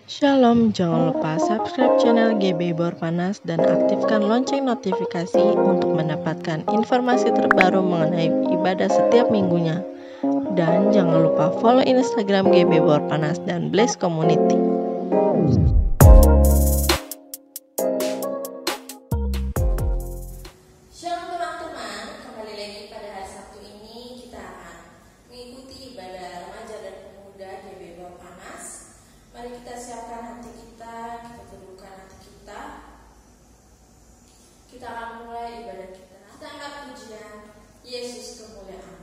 Shalom, jangan lupa subscribe channel GB Bor Panas dan aktifkan lonceng notifikasi untuk mendapatkan informasi terbaru mengenai ibadah setiap minggunya. Dan jangan lupa follow Instagram GB Bor Panas dan Bless Community. Shalom teman-teman, kembali lagi pada hari Sabtu ini kita akan mengikuti ibadah remaja dan pemuda GB Bor Panas. Mari kita siapkan hati kita teduhkan hati kita. Kita akan mulai ibadah kita. Kita angkat pujian Yesus kemuliaan.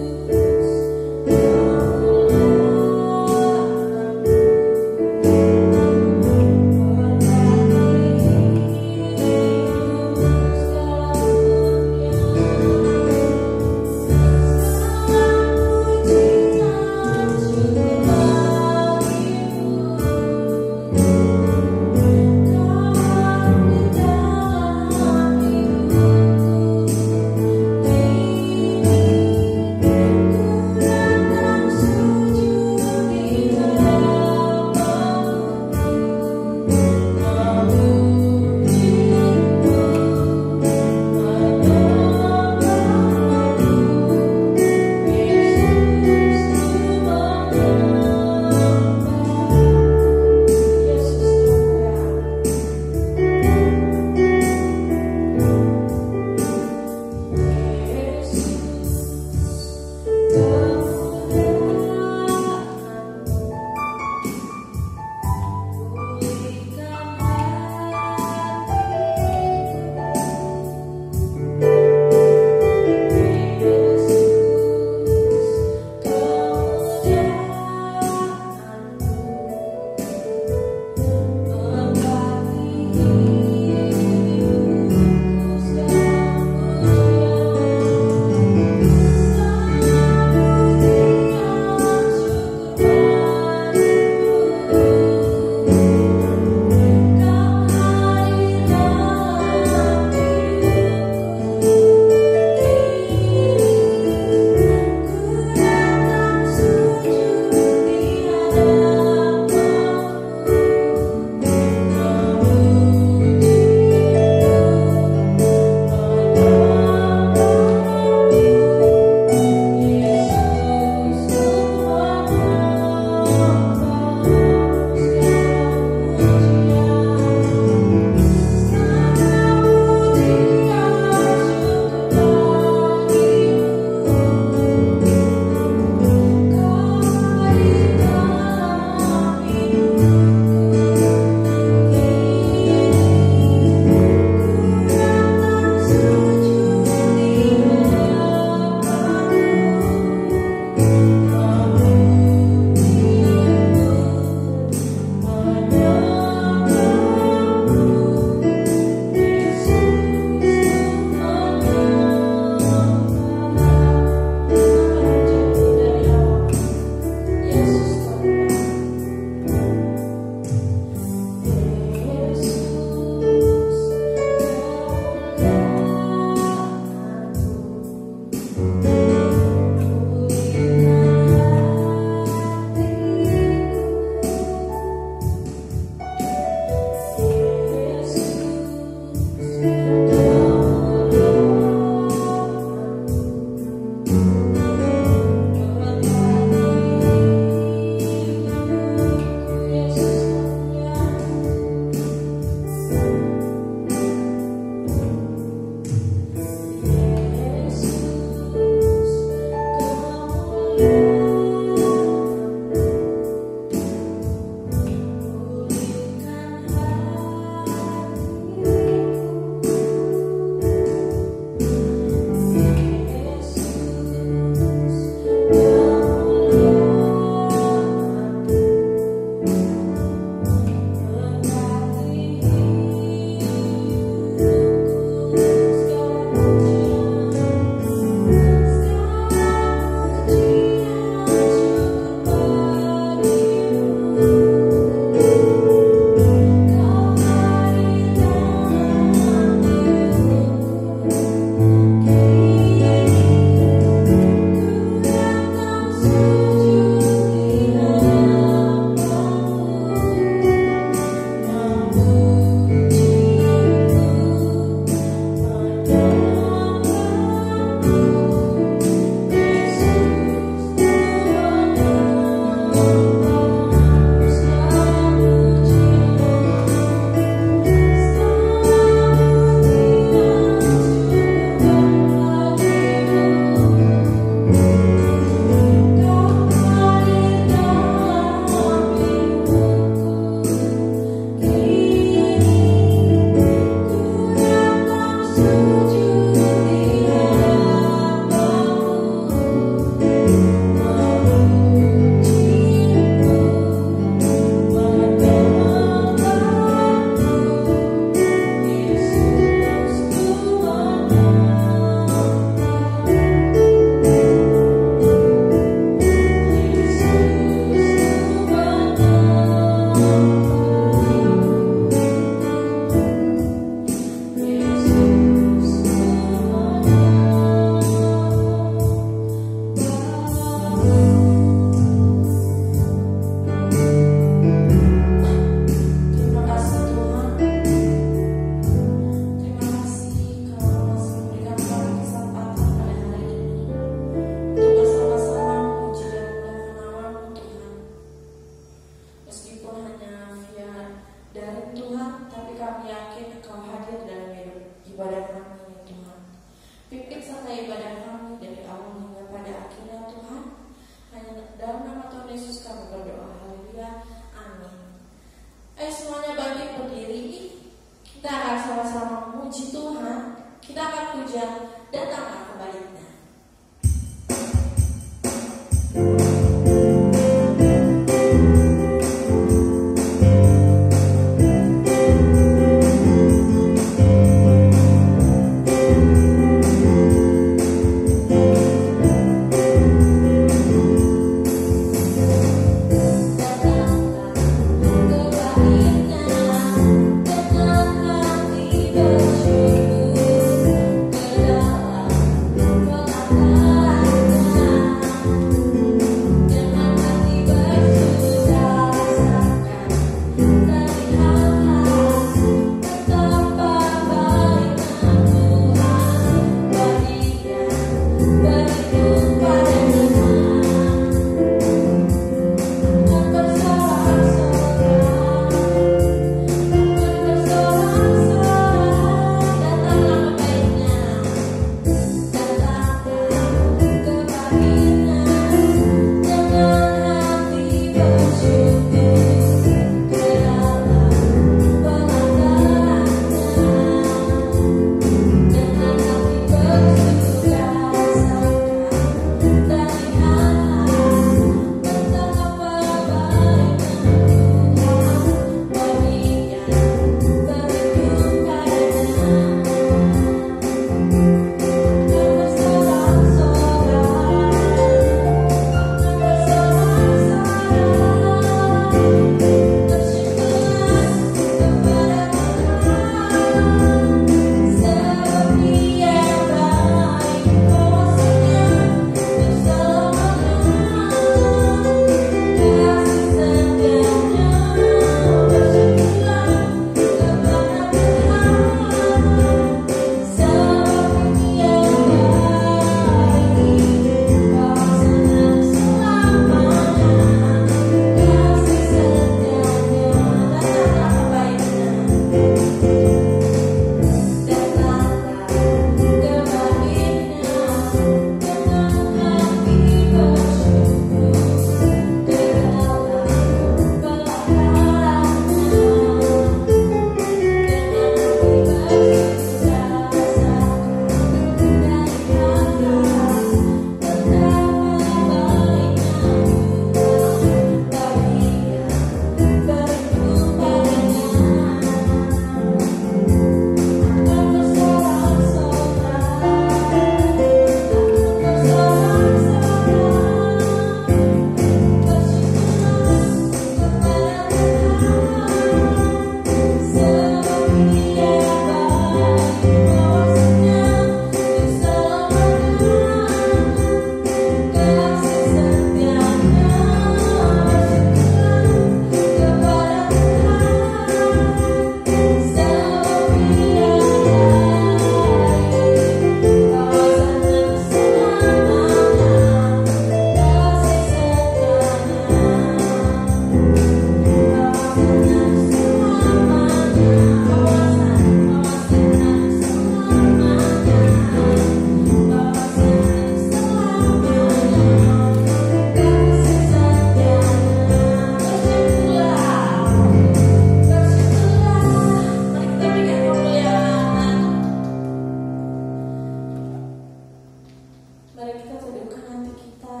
Mari kita teduhkan hati kita.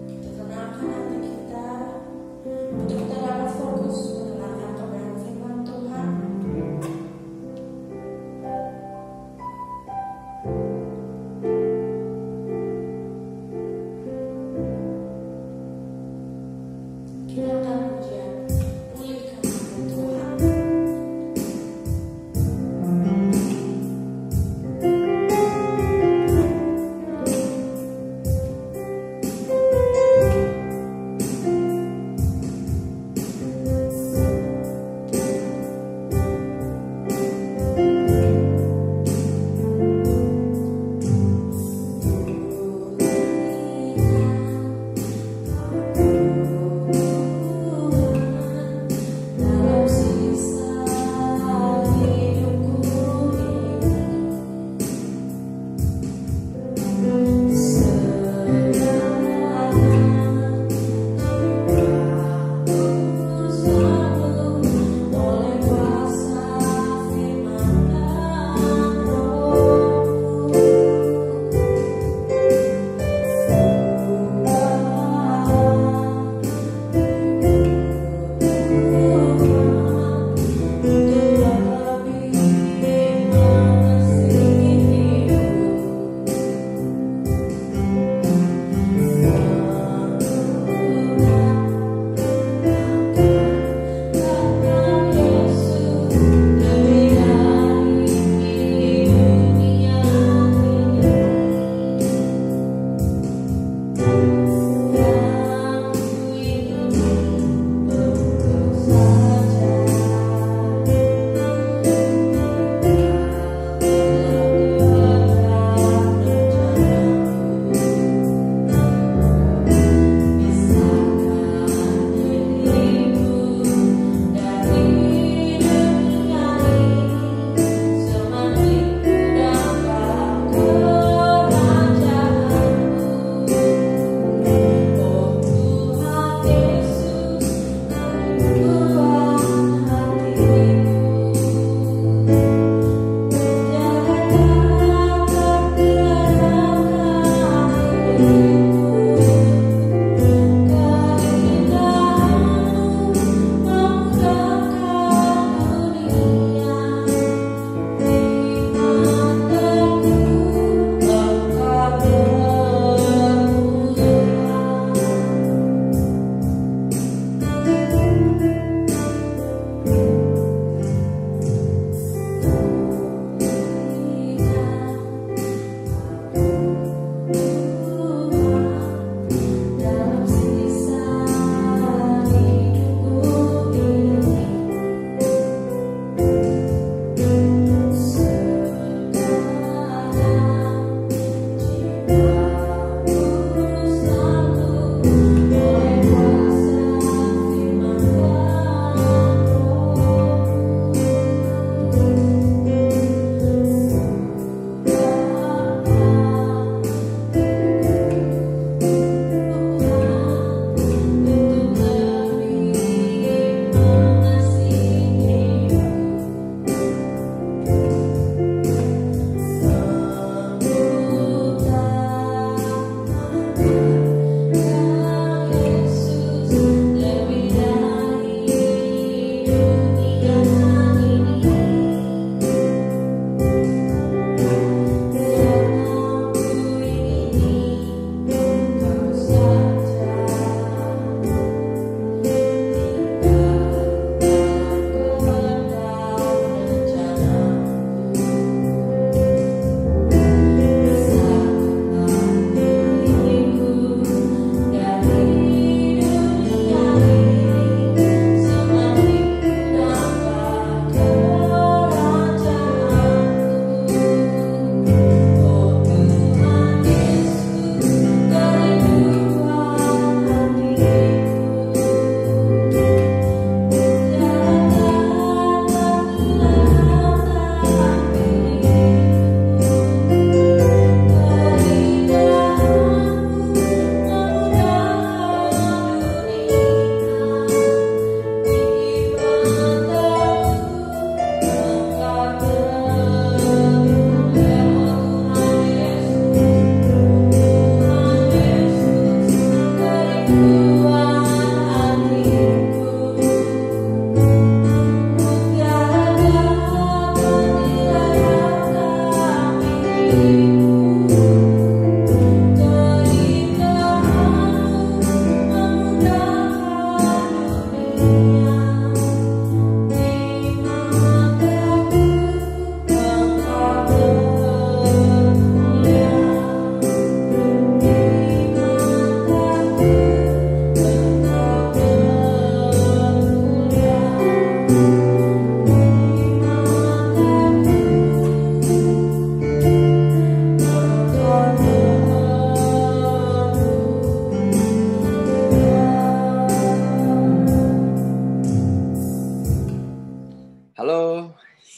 Kita tenangkan hati kita untuk kita dapat fokus mendengarkan kebenaran firman Tuhan. Kita akan pujian pulihkan hati Tuhan.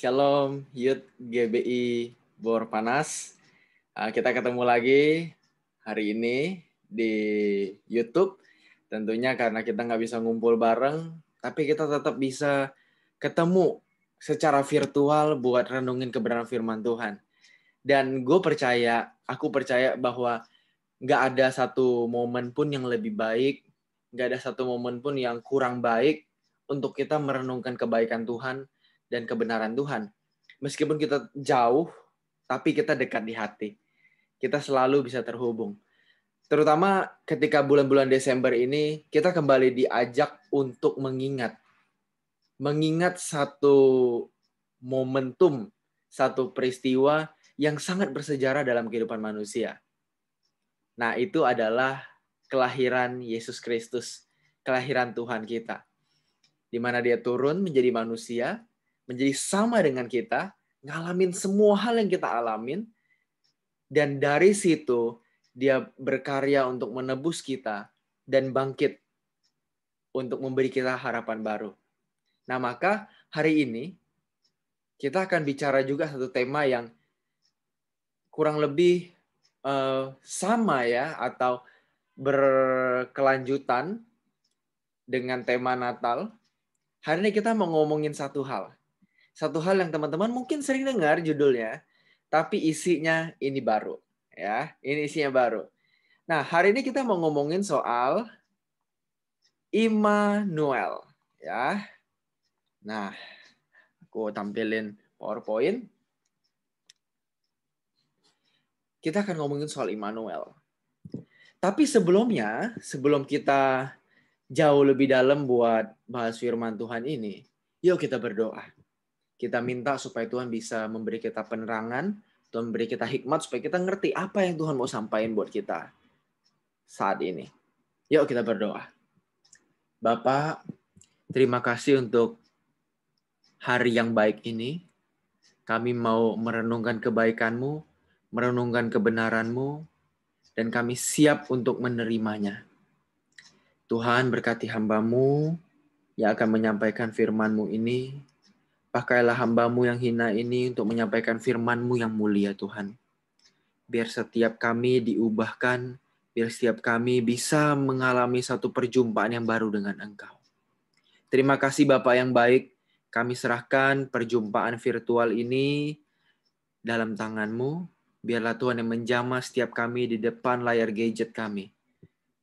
Shalom Youth GBI Bor Panas. Kita ketemu lagi hari ini di YouTube. Tentunya karena kita nggak bisa ngumpul bareng, tapi kita tetap bisa ketemu secara virtual buat renungin kebenaran firman Tuhan. Dan aku percaya bahwa nggak ada satu momen pun yang lebih baik, nggak ada satu momen pun yang kurang baik untuk kita merenungkan kebaikan Tuhan dan kebenaran Tuhan. Meskipun kita jauh, tapi kita dekat di hati. Kita selalu bisa terhubung. Terutama ketika bulan-bulan Desember ini, kita kembali diajak untuk mengingat satu momentum, satu peristiwa yang sangat bersejarah dalam kehidupan manusia. Nah, itu adalah kelahiran Yesus Kristus, kelahiran Tuhan kita. Di mana dia turun menjadi manusia, menjadi sama dengan kita, ngalamin semua hal yang kita alamin, dan dari situ dia berkarya untuk menebus kita dan bangkit untuk memberi kita harapan baru. Nah, maka hari ini kita akan bicara juga satu tema yang kurang lebih sama ya, atau berkelanjutan dengan tema Natal. Hari ini kita mau ngomongin satu hal. Satu hal yang teman-teman mungkin sering dengar judulnya, tapi isinya ini baru. Ya, ini isinya baru. Nah, hari ini kita mau ngomongin soal Immanuel. Ya. Nah, aku tampilin PowerPoint. Kita akan ngomongin soal Immanuel. Tapi sebelum kita jauh lebih dalam buat bahas firman Tuhan ini, yuk kita berdoa. Kita minta supaya Tuhan bisa memberi kita penerangan, Tuhan memberi kita hikmat supaya kita ngerti apa yang Tuhan mau sampaikan buat kita saat ini. Yuk kita berdoa. Bapak, terima kasih untuk hari yang baik ini. Kami mau merenungkan kebaikan-Mu, merenungkan kebenaran-Mu, dan kami siap untuk menerimanya. Tuhan berkati hamba-Mu yang akan menyampaikan firman-Mu ini. Pakailah hamba-Mu yang hina ini untuk menyampaikan firman-Mu yang mulia, Tuhan. Biar setiap kami diubahkan, biar setiap kami bisa mengalami satu perjumpaan yang baru dengan Engkau. Terima kasih Bapa yang baik, kami serahkan perjumpaan virtual ini dalam tangan-Mu. Biarlah Tuhan yang menjamah setiap kami di depan layar gadget kami.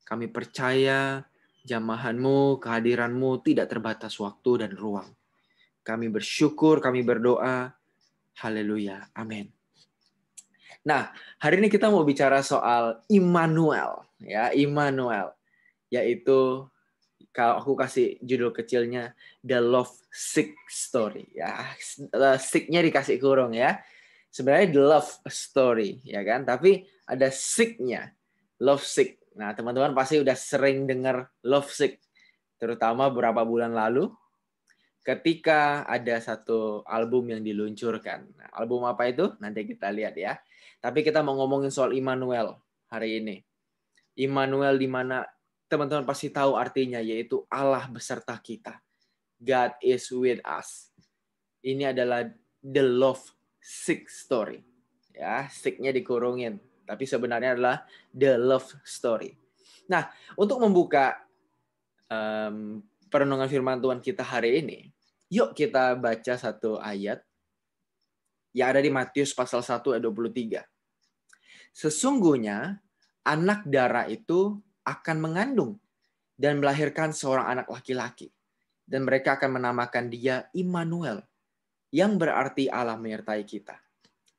Kami percaya jamahan-Mu, kehadiran-Mu tidak terbatas waktu dan ruang. Kami bersyukur, kami berdoa. Haleluya. Amin. Nah, hari ini kita mau bicara soal Immanuel. Ya, Immanuel. Yaitu, kalau aku kasih judul kecilnya, The Love Sick Story. Ya, sick-nya dikasih kurung ya. Sebenarnya The Love Story. Ya kan? Tapi ada sick-nya. Love Sick. Nah, teman-teman pasti udah sering dengar Love Sick. Terutama beberapa bulan lalu, ketika ada satu album yang diluncurkan. Nah, album apa itu? Nanti kita lihat ya. Tapi kita mau ngomongin soal Immanuel hari ini. Immanuel di mana teman-teman pasti tahu artinya, yaitu Allah beserta kita. God is with us. Ini adalah the love sick story. Ya, sick-nya dikurungin. Tapi sebenarnya adalah the love story. Nah, untuk membuka perenungan firman Tuhan kita hari ini, yuk kita baca satu ayat yang ada di Matius pasal 1 ayat 23. Sesungguhnya anak darah itu akan mengandung dan melahirkan seorang anak laki-laki. Dan mereka akan menamakan dia Immanuel, yang berarti Allah menyertai kita.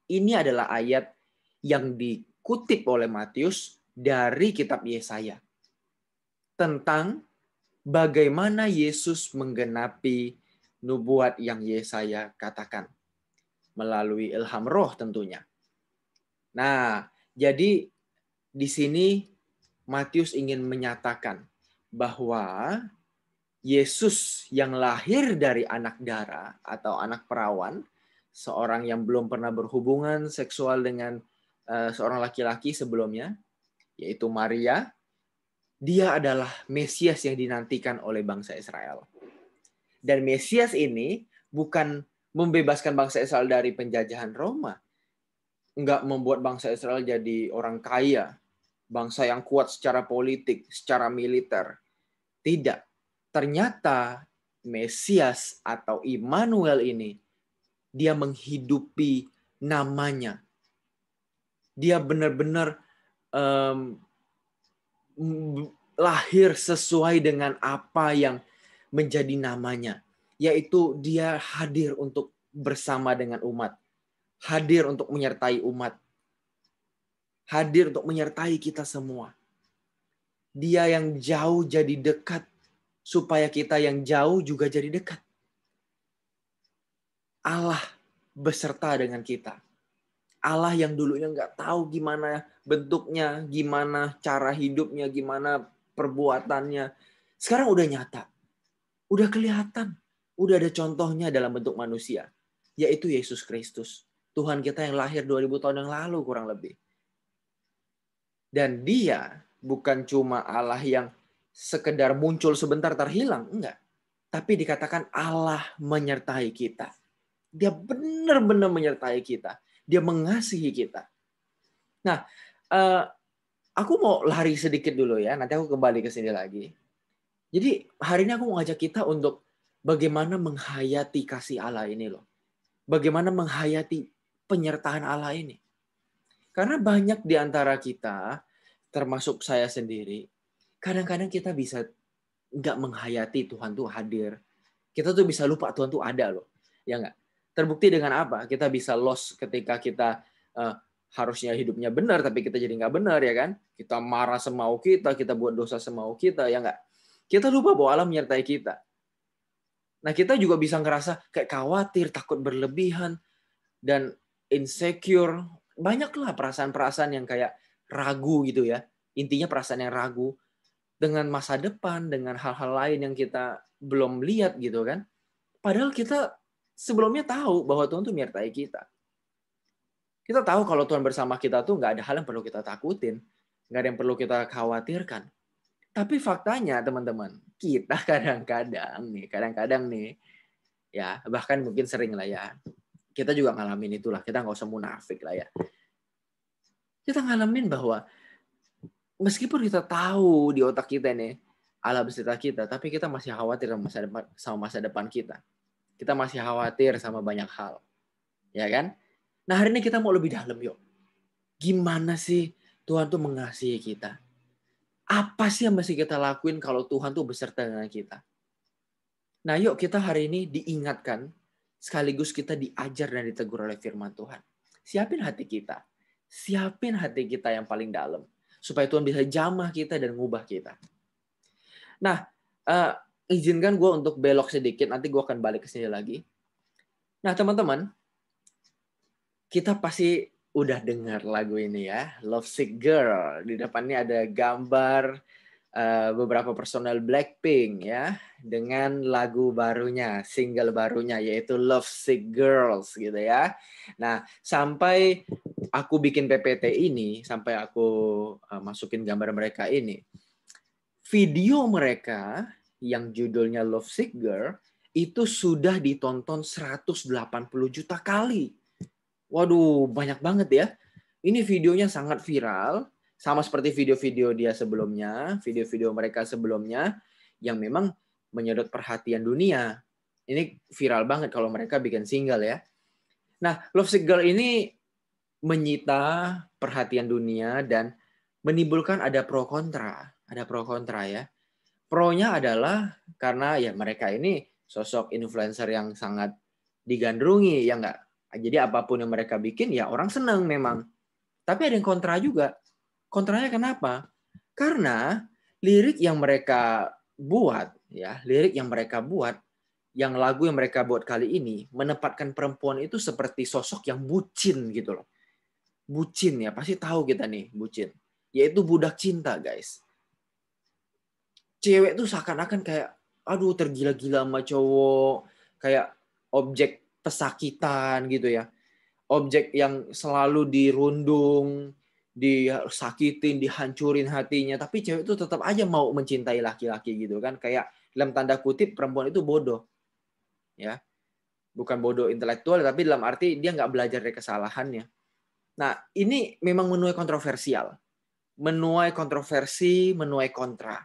Ini adalah ayat yang dikutip oleh Matius dari kitab Yesaya tentang bagaimana Yesus menggenapi nubuat yang Yesaya katakan melalui ilham roh tentunya. Nah, jadi di sini Matius ingin menyatakan bahwa Yesus yang lahir dari anak dara atau anak perawan, seorang yang belum pernah berhubungan seksual dengan seorang laki-laki sebelumnya, yaitu Maria, dia adalah Mesias yang dinantikan oleh bangsa Israel. Dan Mesias ini bukan membebaskan bangsa Israel dari penjajahan Roma, enggak membuat bangsa Israel jadi orang kaya, bangsa yang kuat secara politik, secara militer. Tidak. Ternyata Mesias atau Immanuel ini, dia menghidupi namanya. Dia benar-benar lahir sesuai dengan apa yang menjadi namanya. Yaitu dia hadir untuk bersama dengan umat. Hadir untuk menyertai umat. Hadir untuk menyertai kita semua. Dia yang jauh jadi dekat, supaya kita yang jauh juga jadi dekat. Allah beserta dengan kita. Allah yang dulunya nggak tahu gimana bentuknya, gimana cara hidupnya, gimana perbuatannya. Sekarang udah nyata. Udah kelihatan. Udah ada contohnya dalam bentuk manusia. Yaitu Yesus Kristus. Tuhan kita yang lahir 2000 tahun yang lalu kurang lebih. Dan dia bukan cuma Allah yang sekedar muncul sebentar terhilang. Enggak. Tapi dikatakan Allah menyertai kita. Dia benar-benar menyertai kita. Dia mengasihi kita. Nah, aku mau lari sedikit dulu ya. Nanti aku kembali ke sini lagi. Jadi hari ini aku mau ngajak kita untuk bagaimana menghayati kasih Allah ini loh. Bagaimana menghayati penyertaan Allah ini. Karena banyak di antara kita, termasuk saya sendiri, kadang-kadang kita bisa nggak menghayati Tuhan tuh hadir. Kita tuh bisa lupa Tuhan tuh ada loh. Ya nggak? Terbukti dengan apa? Kita bisa lost ketika kita harusnya hidupnya benar, tapi kita jadi nggak benar, ya kan? Kita marah semau kita buat dosa semau kita, ya nggak? Kita lupa bahwa Allah menyertai kita. Nah, kita juga bisa ngerasa kayak khawatir, takut berlebihan, dan insecure. Banyaklah perasaan-perasaan yang kayak ragu gitu ya. Intinya perasaan yang ragu dengan masa depan, dengan hal-hal lain yang kita belum lihat gitu kan. Padahal kita sebelumnya tahu bahwa Tuhan tuh menyertai kita. Kita tahu kalau Tuhan bersama kita tuh nggak ada hal yang perlu kita takutin. Nggak ada yang perlu kita khawatirkan. Tapi faktanya teman-teman, kita kadang-kadang nih, ya bahkan mungkin sering lah ya, kita juga ngalamin itulah, kita nggak usah munafik lah ya. Kita ngalamin bahwa meskipun kita tahu di otak kita nih, Allah beserta kita, tapi kita masih khawatir sama masa depan kita. Kita masih khawatir sama banyak hal. Ya kan? Nah hari ini kita mau lebih dalam yuk. Gimana sih Tuhan tuh mengasihi kita? Apa sih yang mesti kita lakuin kalau Tuhan tuh beserta dengan kita? Nah yuk kita hari ini diingatkan, sekaligus kita diajar dan ditegur oleh firman Tuhan. Siapin hati kita. Siapin hati kita yang paling dalam. Supaya Tuhan bisa jamah kita dan ngubah kita. Nah, izinkan gue untuk belok sedikit. Nanti gue akan balik ke sini lagi. Nah teman-teman, kita pasti udah dengar lagu ini ya, Love Sick Girl. Di depannya ada gambar beberapa personel Blackpink ya, dengan lagu barunya, single barunya yaitu Love Sick Girls gitu ya. Nah, sampai aku bikin PPT ini, sampai aku masukin gambar mereka ini, video mereka yang judulnya Love Sick Girl itu sudah ditonton 180 juta kali. Waduh, banyak banget ya. Ini videonya sangat viral, sama seperti video-video dia sebelumnya, video-video mereka sebelumnya yang memang menyedot perhatian dunia. Ini viral banget kalau mereka bikin single ya. Nah, Love Sick Girl ini menyita perhatian dunia dan menimbulkan ada pro kontra ya. Pro-nya adalah karena ya mereka ini sosok influencer yang sangat digandrungi, ya enggak? Jadi apapun yang mereka bikin ya orang senang memang. Tapi ada yang kontra juga. Kontranya kenapa? Karena lirik yang mereka buat, yang lagu yang mereka buat kali ini menempatkan perempuan itu seperti sosok yang bucin gitu loh. Bucin ya, pasti tahu kita nih bucin. Yaitu budak cinta, guys. Cewek tuh seakan-akan kayak, aduh tergila-gila sama cowok. Kayak objek pesakitan gitu ya. Objek yang selalu dirundung, disakitin, dihancurin hatinya. Tapi cewek itu tetap aja mau mencintai laki-laki gitu kan. Kayak dalam tanda kutip perempuan itu bodoh. Ya, bukan bodoh intelektual, tapi dalam arti dia nggak belajar dari kesalahannya. Nah, ini memang menuai kontroversial. Menuai kontroversi, menuai kontra.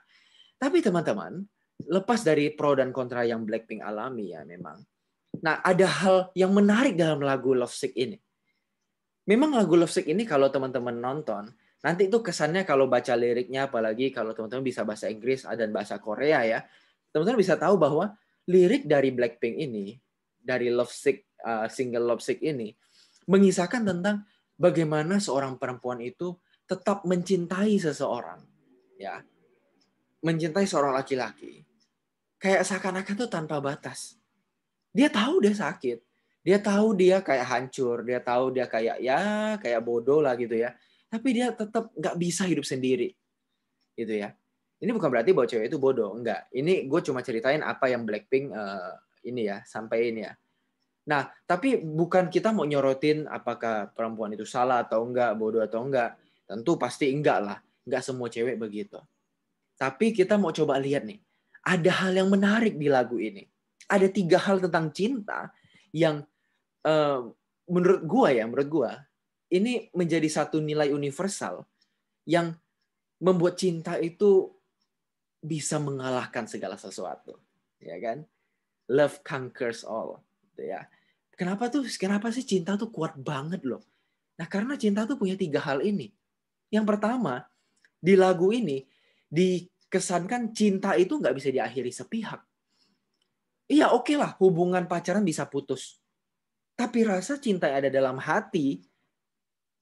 Tapi teman-teman, lepas dari pro dan kontra yang Blackpink alami ya memang. Nah, ada hal yang menarik dalam lagu Lovesick ini. Memang lagu Lovesick ini kalau teman-teman nonton, nanti itu kesannya kalau baca liriknya, apalagi kalau teman-teman bisa bahasa Inggris dan bahasa Korea ya, teman-teman bisa tahu bahwa lirik dari Blackpink ini, dari Lovesick, single Lovesick ini, mengisahkan tentang bagaimana seorang perempuan itu tetap mencintai seseorang, ya, mencintai seorang laki-laki, kayak seakan-akan tuh tanpa batas. Dia tahu dia sakit, dia tahu dia kayak hancur, dia tahu dia kayak kayak bodoh lah gitu ya, tapi dia tetap nggak bisa hidup sendiri, gitu ya. Ini bukan berarti bahwa cewek itu bodoh, enggak. Ini gue cuma ceritain apa yang Blackpink ini ya, sampaiin ya. Nah, tapi bukan kita mau nyorotin apakah perempuan itu salah atau enggak, bodoh atau enggak. Tentu pasti enggak lah. Enggak semua cewek begitu. Tapi kita mau coba lihat nih. Ada hal yang menarik di lagu ini. Ada 3 hal tentang cinta yang menurut gua ini menjadi satu nilai universal yang membuat cinta itu bisa mengalahkan segala sesuatu. Ya kan? Love conquers all. Gitu ya. Kenapa sih cinta tuh kuat banget loh? Nah, karena cinta tuh punya 3 hal ini. Yang pertama, di lagu ini dikesankan cinta itu nggak bisa diakhiri sepihak. Iya, oke lah, hubungan pacaran bisa putus. Tapi rasa cinta yang ada dalam hati,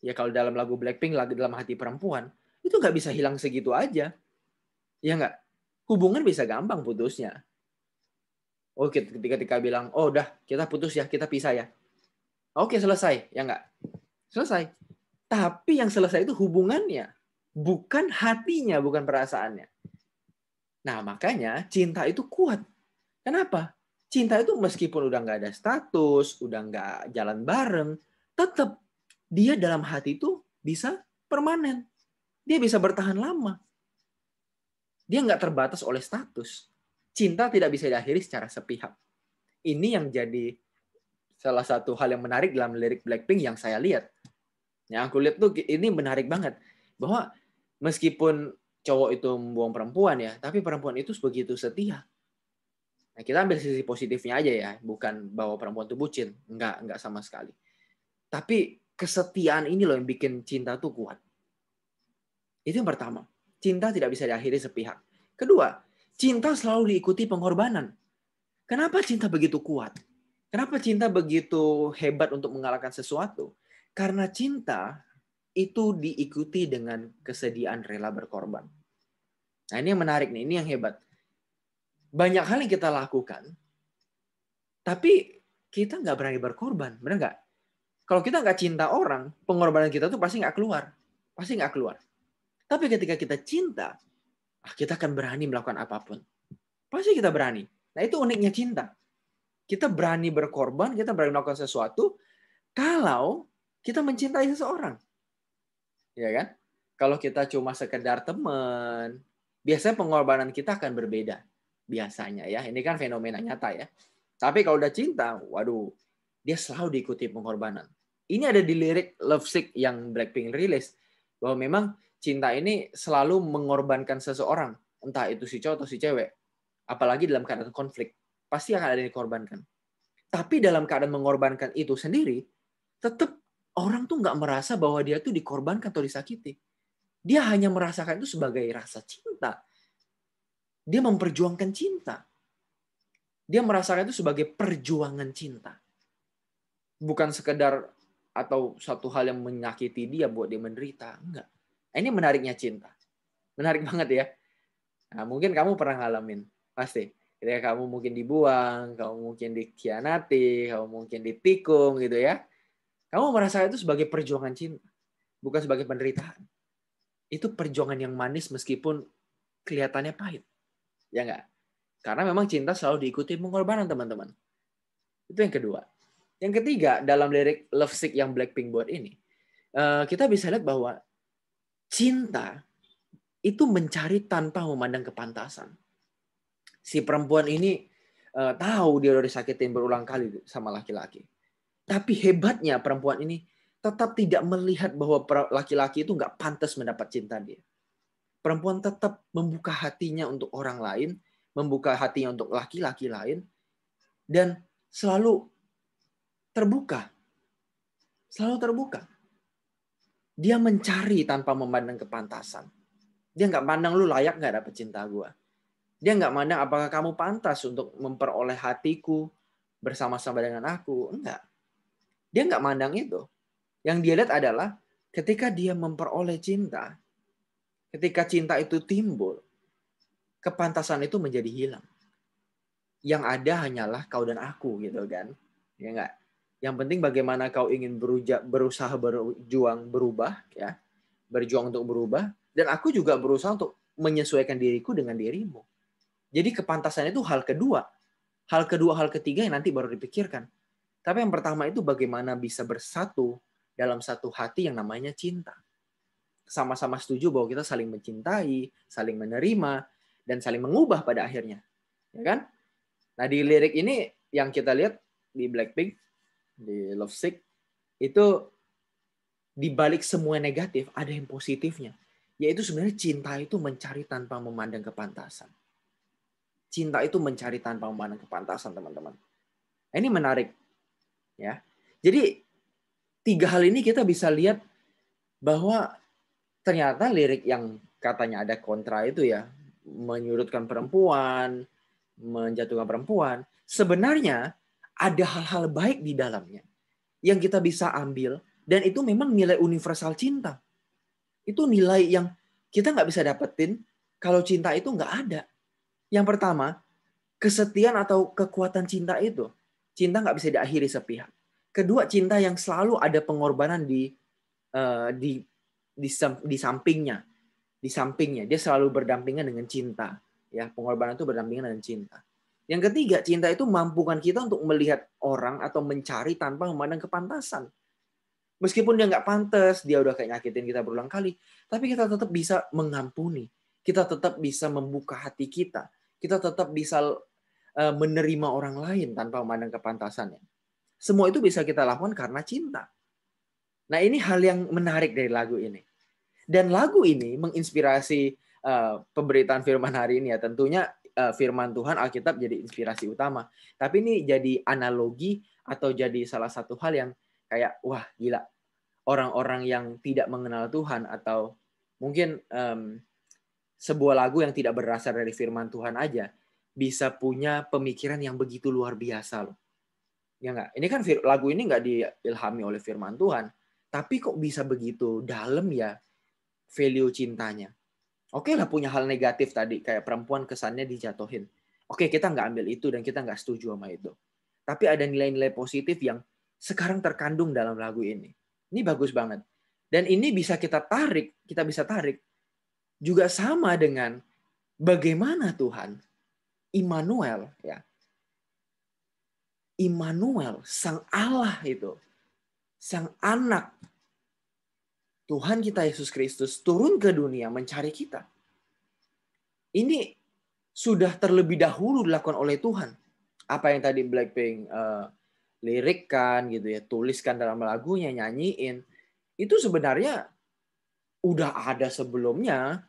ya kalau dalam lagu Blackpink, lagu dalam hati perempuan, itu nggak bisa hilang segitu aja. Ya nggak? Hubungan bisa gampang putusnya. Oh, ketika bilang, oh udah kita putus ya, kita pisah ya. Oke, selesai. Ya nggak? Selesai. Tapi yang selesai itu hubungannya. Bukan hatinya, bukan perasaannya. Nah, makanya cinta itu kuat. Kenapa? Cinta itu meskipun udah nggak ada status, udah nggak jalan bareng, tetap dia dalam hati itu bisa permanen. Dia bisa bertahan lama. Dia nggak terbatas oleh status. Cinta tidak bisa diakhiri secara sepihak. Ini yang jadi salah satu hal yang menarik dalam lirik Blackpink yang saya lihat. Yang aku lihat tuh ini menarik banget. Bahwa meskipun cowok itu membuang perempuan ya, tapi perempuan itu begitu setia. Nah, kita ambil sisi positifnya aja ya, bukan bahwa perempuan itu bucin. Enggak sama sekali. Tapi kesetiaan ini loh yang bikin cinta tuh kuat. Itu yang pertama. Cinta tidak bisa diakhiri sepihak. Kedua, cinta selalu diikuti pengorbanan. Kenapa cinta begitu kuat? Kenapa cinta begitu hebat untuk mengalahkan sesuatu? Karena cinta itu diikuti dengan kesediaan rela berkorban. Nah, ini yang menarik nih, ini yang hebat. Banyak hal yang kita lakukan, tapi kita nggak berani berkorban, benar nggak? Kalau kita nggak cinta orang, pengorbanan kita tuh pasti nggak keluar. Pasti nggak keluar. Tapi ketika kita cinta, kita akan berani melakukan apapun. Pasti kita berani. Nah, itu uniknya cinta. Kita berani berkorban, kita berani melakukan sesuatu, kalau kita mencintai seseorang. Ya kan? Kalau kita cuma sekedar teman, biasanya pengorbanan kita akan berbeda. Biasanya ya. Ini kan fenomena nyata ya. Tapi kalau udah cinta, waduh, dia selalu diikuti pengorbanan. Ini ada di lirik Lovesick yang Blackpink rilis. Bahwa memang cinta ini selalu mengorbankan seseorang. Entah itu si cowok atau si cewek. Apalagi dalam keadaan konflik. Pasti akan ada yang dikorbankan. Tapi dalam keadaan mengorbankan itu sendiri, tetap orang tuh nggak merasa bahwa dia tuh dikorbankan atau disakiti. Dia hanya merasakan itu sebagai rasa cinta. Dia memperjuangkan cinta. Dia merasakan itu sebagai perjuangan cinta. Bukan sekedar atau satu hal yang menyakiti dia buat dia menderita. Enggak. Ini menariknya cinta. Menarik banget ya. Nah, mungkin kamu pernah ngalamin. Pasti. Ketika kamu mungkin dibuang, kamu mungkin dikhianati, kamu mungkin ditikung gitu ya. Kamu merasa itu sebagai perjuangan cinta. Bukan sebagai penderitaan. Itu perjuangan yang manis meskipun kelihatannya pahit. Ya enggak? Karena memang cinta selalu diikuti pengorbanan, teman-teman. Itu yang kedua. Yang ketiga, dalam lirik Love Sick yang Blackpink buat ini, kita bisa lihat bahwa cinta itu mencari tanpa memandang kepantasan. Si perempuan ini tahu dia udah disakitin berulang kali sama laki-laki. Tapi hebatnya perempuan ini tetap tidak melihat bahwa laki-laki itu nggak pantas mendapat cinta dia. Perempuan tetap membuka hatinya untuk orang lain, membuka hatinya untuk laki-laki lain, dan selalu terbuka. Selalu terbuka. Dia mencari tanpa memandang kepantasan. Dia nggak pandang lu layak nggak dapet cinta gue. Dia nggak mandang apakah kamu pantas untuk memperoleh hatiku bersama-sama dengan aku. Enggak. Dia nggak mandang itu. Yang dia lihat adalah ketika dia memperoleh cinta, ketika cinta itu timbul, kepantasan itu menjadi hilang. Yang ada hanyalah kau dan aku gitu kan. Ya enggak? Yang penting bagaimana kau ingin berusaha berjuang berubah ya. Berjuang untuk berubah, dan aku juga berusaha untuk menyesuaikan diriku dengan dirimu. Jadi kepantasan itu hal kedua. Hal kedua, hal ketiga yang nanti baru dipikirkan. Tapi yang pertama itu bagaimana bisa bersatu dalam satu hati yang namanya cinta. Sama-sama setuju bahwa kita saling mencintai, saling menerima, dan saling mengubah pada akhirnya. Ya kan? Nah, di lirik ini yang kita lihat di Blackpink, di Love Sick, itu di balik semua negatif ada yang positifnya. Yaitu sebenarnya cinta itu mencari tanpa memandang kepantasan. Cinta itu mencari tanpa memandang kepantasan, teman-teman. Ini menarik. Ya. Jadi, 3 hal ini kita bisa lihat bahwa ternyata lirik yang katanya ada kontra itu ya, menyudutkan perempuan, menjatuhkan perempuan, sebenarnya ada hal-hal baik di dalamnya yang kita bisa ambil, dan itu memang nilai universal cinta. Itu nilai yang kita nggak bisa dapetin kalau cinta itu nggak ada. Yang pertama, kesetiaan atau kekuatan cinta itu. Cinta nggak bisa diakhiri sepihak. Kedua, cinta yang selalu ada pengorbanan di sampingnya. Di sampingnya. Dia selalu berdampingan dengan cinta. Ya, pengorbanan itu berdampingan dengan cinta. Yang ketiga, cinta itu mampukan kita untuk melihat orang atau mencari tanpa memandang kepantasan. Meskipun dia nggak pantas, dia udah kayak nyakitin kita berulang kali, tapi kita tetap bisa mengampuni. Kita tetap bisa membuka hati kita. Kita tetap bisa menerima orang lain tanpa memandang kepantasannya. Semua itu bisa kita lakukan karena cinta. Nah, ini hal yang menarik dari lagu ini. Dan lagu ini menginspirasi pemberitaan firman hari ini ya. Tentunya firman Tuhan Alkitab jadi inspirasi utama. Tapi ini jadi analogi atau jadi salah satu hal yang kayak, wah gila, orang-orang yang tidak mengenal Tuhan atau mungkin sebuah lagu yang tidak berasal dari firman Tuhan aja bisa punya pemikiran yang begitu luar biasa loh. Ya nggak? Ini kan lagu ini nggak diilhami oleh firman Tuhan, tapi kok bisa begitu dalam ya value cintanya. Oke lah punya hal negatif tadi, kayak perempuan kesannya dijatuhin. Oke, kita nggak ambil itu dan kita nggak setuju sama itu. Tapi ada nilai-nilai positif yang sekarang terkandung dalam lagu ini. Ini bagus banget. Dan ini bisa kita bisa tarik juga sama dengan bagaimana Tuhan, Immanuel, ya. Immanuel, Sang Allah itu, Sang Anak Tuhan kita Yesus Kristus turun ke dunia mencari kita. Ini sudah terlebih dahulu dilakukan oleh Tuhan. Apa yang tadi Blackpink lirikkan gitu ya, tuliskan dalam lagunya, nyanyiin, itu sebenarnya udah ada sebelumnya.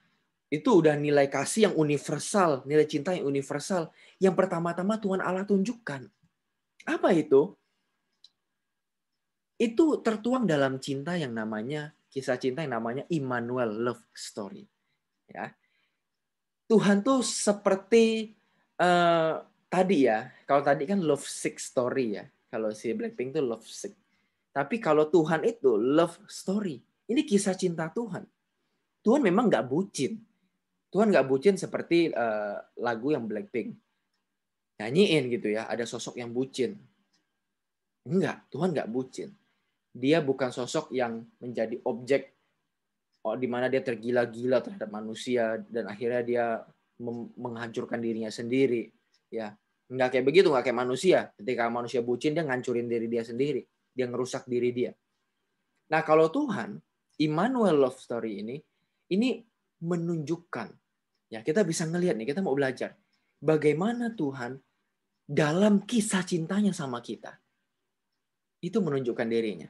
Itu udah nilai kasih yang universal, nilai cinta yang universal yang pertama-tama Tuhan Allah tunjukkan. Apa itu? Itu tertuang dalam cinta yang namanya kisah cinta yang namanya Immanuel Love Story. Ya. Tuhan tuh seperti tadi ya, kalau tadi kan love sick story ya. Kalau si Blackpink tuh love sick. Tapi kalau Tuhan itu love story. Ini kisah cinta Tuhan. Tuhan memang nggak bucin. Tuhan nggak bucin seperti lagu yang Blackpink. Nyanyiin gitu ya, ada sosok yang bucin. Enggak, Tuhan nggak bucin. Dia bukan sosok yang menjadi objek di mana dia tergila-gila terhadap manusia dan akhirnya dia menghancurkan dirinya sendiri. Ya, nggak kayak begitu, nggak kayak manusia. Ketika manusia bucin, dia ngancurin diri dia sendiri. Dia ngerusak diri dia. Nah, kalau Tuhan, Immanuel love story ini menunjukkan, ya kita bisa ngelihat nih, kita mau belajar bagaimana Tuhan dalam kisah cintanya sama kita. Itu menunjukkan dirinya.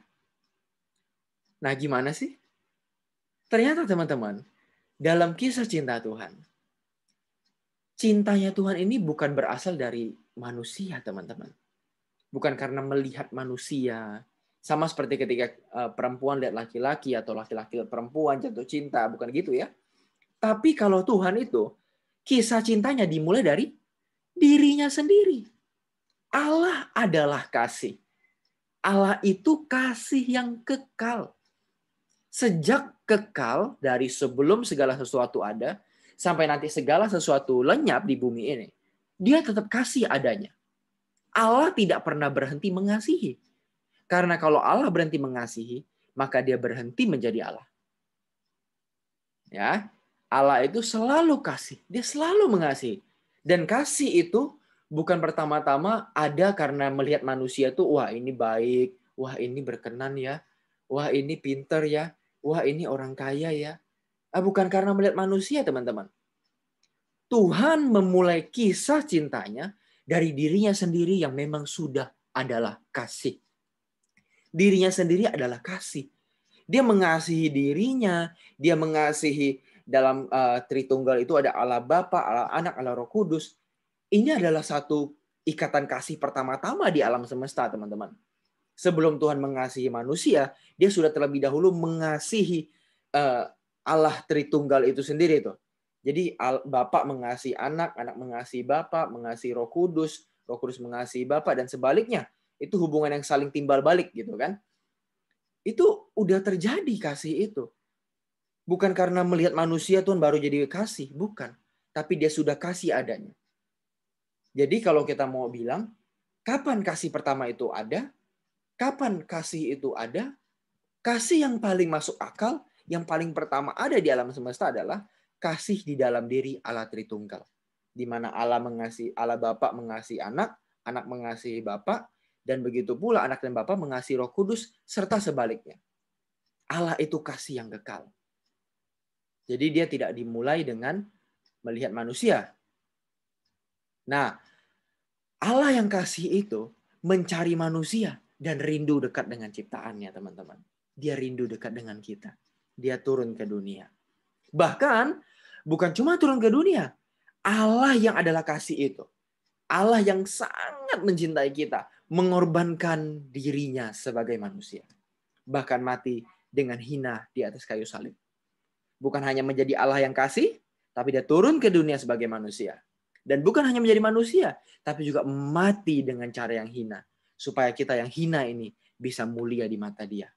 Nah, gimana sih? Ternyata teman-teman, dalam kisah cinta Tuhan, cintanya Tuhan ini bukan berasal dari manusia, teman-teman. Bukan karena melihat manusia. Sama seperti ketika perempuan lihat laki-laki atau laki-laki lihat perempuan jatuh cinta. Bukan gitu ya. Tapi kalau Tuhan itu, kisah cintanya dimulai dari dirinya sendiri. Allah adalah kasih. Allah itu kasih yang kekal. Sejak kekal, dari sebelum segala sesuatu ada, sampai nanti segala sesuatu lenyap di bumi ini, dia tetap kasih adanya. Allah tidak pernah berhenti mengasihi. Karena kalau Allah berhenti mengasihi, maka dia berhenti menjadi Allah. Ya, Allah itu selalu kasih. Dia selalu mengasihi. Dan kasih itu bukan pertama-tama ada karena melihat manusia tuh, wah ini baik, wah ini berkenan ya, wah ini pinter ya, wah ini orang kaya ya. Bukan karena melihat manusia, teman-teman. Tuhan memulai kisah cintanya dari dirinya sendiri yang memang sudah adalah kasih. Dirinya sendiri adalah kasih. Dia mengasihi dirinya, dia mengasihi dalam Tritunggal itu ada Allah Bapa, Allah Anak, Allah Roh Kudus. Ini adalah satu ikatan kasih pertama-tama di alam semesta, teman-teman. Sebelum Tuhan mengasihi manusia, dia sudah terlebih dahulu mengasihi Allah Tritunggal itu sendiri tuh. Jadi Bapa mengasihi Anak, Anak mengasihi Bapa, mengasihi Roh Kudus mengasihi Bapa, dan sebaliknya. Itu hubungan yang saling timbal balik gitu kan. Itu udah terjadi kasih itu. Bukan karena melihat manusia Tuhan baru jadi kasih, bukan. Tapi dia sudah kasih adanya. Jadi kalau kita mau bilang, kapan kasih pertama itu ada? Kapan kasih itu ada? Kasih yang paling masuk akal, yang paling pertama ada di alam semesta adalah kasih di dalam diri Allah Tritunggal. Di mana Allah mengasihi, Allah Bapa mengasihi Anak, Anak mengasihi Bapa, dan begitu pula Anak dan Bapa mengasihi Roh Kudus, serta sebaliknya. Allah itu kasih yang kekal. Jadi dia tidak dimulai dengan melihat manusia. Nah, Allah yang kasih itu mencari manusia dan rindu dekat dengan ciptaannya, teman-teman. Dia rindu dekat dengan kita. Dia turun ke dunia. Bahkan, bukan cuma turun ke dunia. Allah yang adalah kasih itu. Allah yang sangat mencintai kita. Mengorbankan dirinya sebagai manusia. Bahkan mati dengan hina di atas kayu salib. Bukan hanya menjadi Allah yang kasih, tapi dia turun ke dunia sebagai manusia. Dan bukan hanya menjadi manusia, tapi juga mati dengan cara yang hina. Supaya kita yang hina ini bisa mulia di mata dia.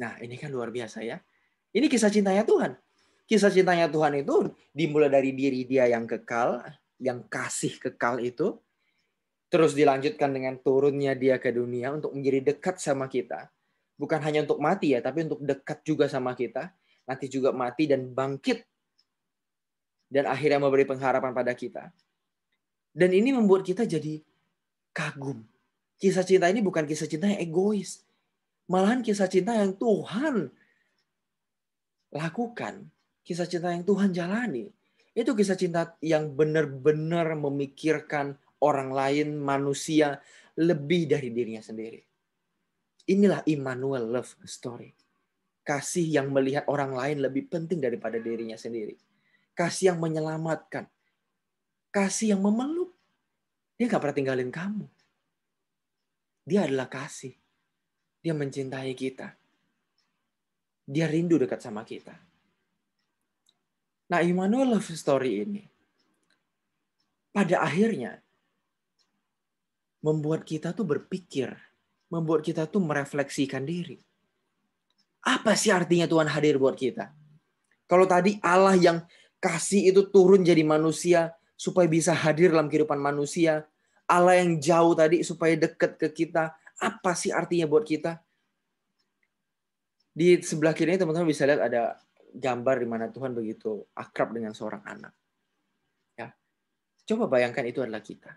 Nah, ini kan luar biasa ya. Ini kisah cintanya Tuhan. Kisah cintanya Tuhan itu dimulai dari diri dia yang kekal, yang kasih kekal itu. Terus dilanjutkan dengan turunnya dia ke dunia untuk menjadi dekat sama kita. Bukan hanya untuk mati ya, tapi untuk dekat juga sama kita. Nanti juga mati dan bangkit. Dan akhirnya memberi pengharapan pada kita. Dan ini membuat kita jadi kagum. Kisah cinta ini bukan kisah cinta yang egois. Malahan kisah cinta yang Tuhan lakukan. Kisah cinta yang Tuhan jalani. Itu kisah cinta yang benar-benar memikirkan orang lain, manusia, lebih dari dirinya sendiri. Inilah Immanuel love story. Kasih yang melihat orang lain lebih penting daripada dirinya sendiri. Kasih yang menyelamatkan. Kasih yang memeluk. Dia gak pernah tinggalin kamu. Dia adalah kasih. Dia mencintai kita. Dia rindu dekat sama kita. Nah, Immanuel love story ini pada akhirnya membuat kita tuh berpikir membuat kita tuh merefleksikan diri. Apa sih artinya Tuhan hadir buat kita? Kalau tadi Allah yang kasih itu turun jadi manusia supaya bisa hadir dalam kehidupan manusia. Allah yang jauh tadi supaya dekat ke kita. Apa sih artinya buat kita? Di sebelah kiri teman-teman bisa lihat ada gambar di mana Tuhan begitu akrab dengan seorang anak. Ya. Coba bayangkan itu adalah kita.